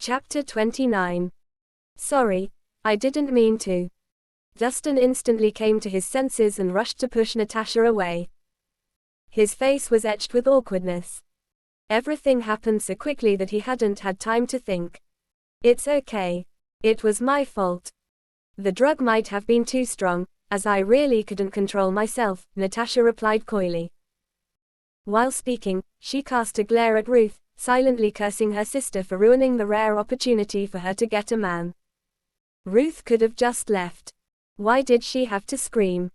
Chapter 29. Sorry, I didn't mean to. Dustin instantly came to his senses and rushed to push Natasha away. His face was etched with awkwardness. Everything happened so quickly that he hadn't had time to think. It's okay. It was my fault. The drug might have been too strong, as I really couldn't control myself, Natasha replied coyly. While speaking, she cast a glare at Ruth, silently cursing her sister for ruining the rare opportunity for her to get a man. Ruth could have just left. Why did she have to scream?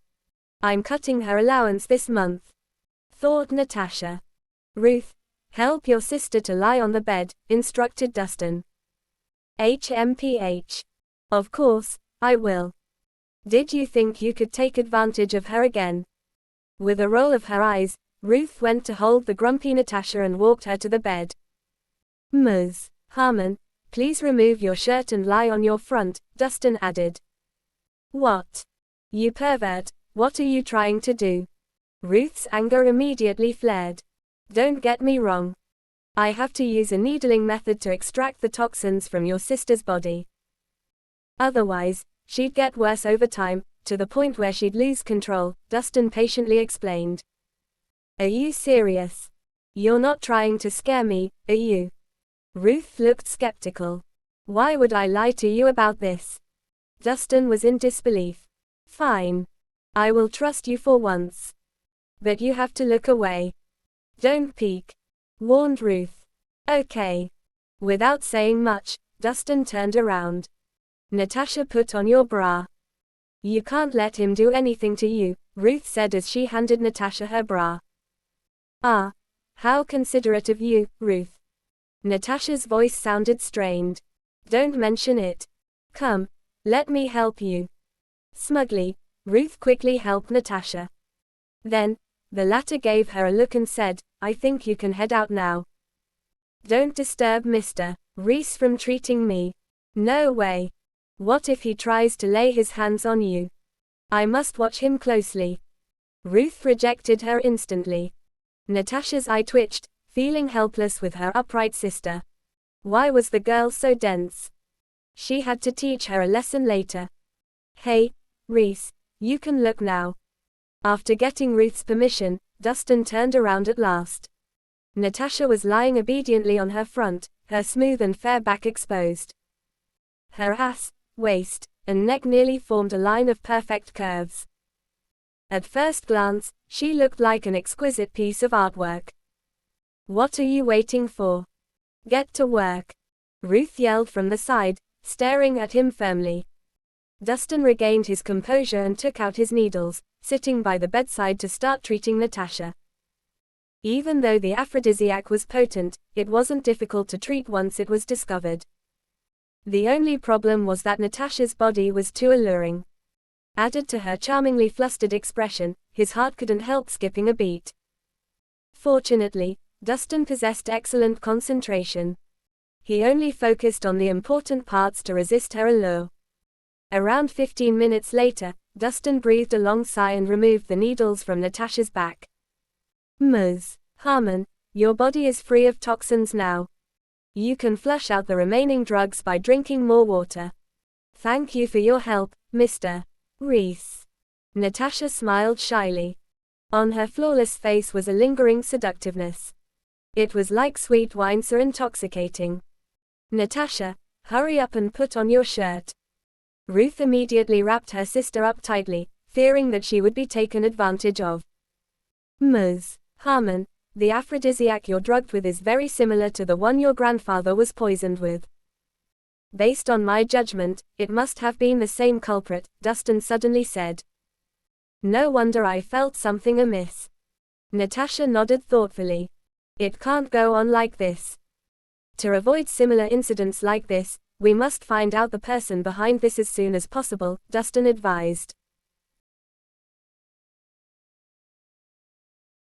I'm cutting her allowance this month, thought Natasha. Ruth, help your sister to lie on the bed, instructed Dustin. HMPH. Of course, I will. Did you think you could take advantage of her again? With a roll of her eyes, Ruth went to hold the grumpy Natasha and walked her to the bed. Ms. Harmon, please remove your shirt and lie on your front, Dustin added. What? You pervert, what are you trying to do? Ruth's anger immediately flared. Don't get me wrong. I have to use a needling method to extract the toxins from your sister's body. Otherwise, she'd get worse over time, to the point where she'd lose control, Dustin patiently explained. Are you serious? You're not trying to scare me, are you? Ruth looked skeptical. Why would I lie to you about this? Dustin was in disbelief. Fine. I will trust you for once. But you have to look away. Don't peek, warned Ruth. Okay. Without saying much, Dustin turned around. Natasha, put on your bra. You can't let him do anything to you, Ruth said as she handed Natasha her bra. Ah, how considerate of you, Ruth. Natasha's voice sounded strained. Don't mention it. Come, let me help you. Smugly, Ruth quickly helped Natasha. Then, the latter gave her a look and said, I think you can head out now. Don't disturb Mr. Rhys from treating me. No way. What if he tries to lay his hands on you? I must watch him closely. Ruth rejected her instantly. Natasha's eye twitched, feeling helpless with her upright sister. Why was the girl so dense? She had to teach her a lesson later. Hey, Rhys, you can look now. After getting Ruth's permission, Dustin turned around at last. Natasha was lying obediently on her front, her smooth and fair back exposed. Her ass, waist, and neck nearly formed a line of perfect curves. At first glance, she looked like an exquisite piece of artwork. What are you waiting for? Get to work, Ruth yelled from the side, staring at him firmly. Dustin regained his composure and took out his needles, sitting by the bedside to start treating Natasha. Even though the aphrodisiac was potent, it wasn't difficult to treat once it was discovered. The only problem was that Natasha's body was too alluring. Added to her charmingly flustered expression, his heart couldn't help skipping a beat. Fortunately, Dustin possessed excellent concentration. He only focused on the important parts to resist her allure. Around 15 minutes later, Dustin breathed a long sigh and removed the needles from Natasha's back. Ms. Harmon, your body is free of toxins now. You can flush out the remaining drugs by drinking more water. Thank you for your help, Mr. Rhys. Natasha smiled shyly. On her flawless face was a lingering seductiveness. It was like sweet wine so intoxicating. Natasha, hurry up and put on your shirt. Ruth immediately wrapped her sister up tightly, fearing that she would be taken advantage of. Ms. Harmon, the aphrodisiac you're drugged with is very similar to the one your grandfather was poisoned with. Based on my judgment, it must have been the same culprit, Dustin suddenly said. No wonder I felt something amiss. Natasha nodded thoughtfully. It can't go on like this. To avoid similar incidents like this, we must find out the person behind this as soon as possible, Dustin advised.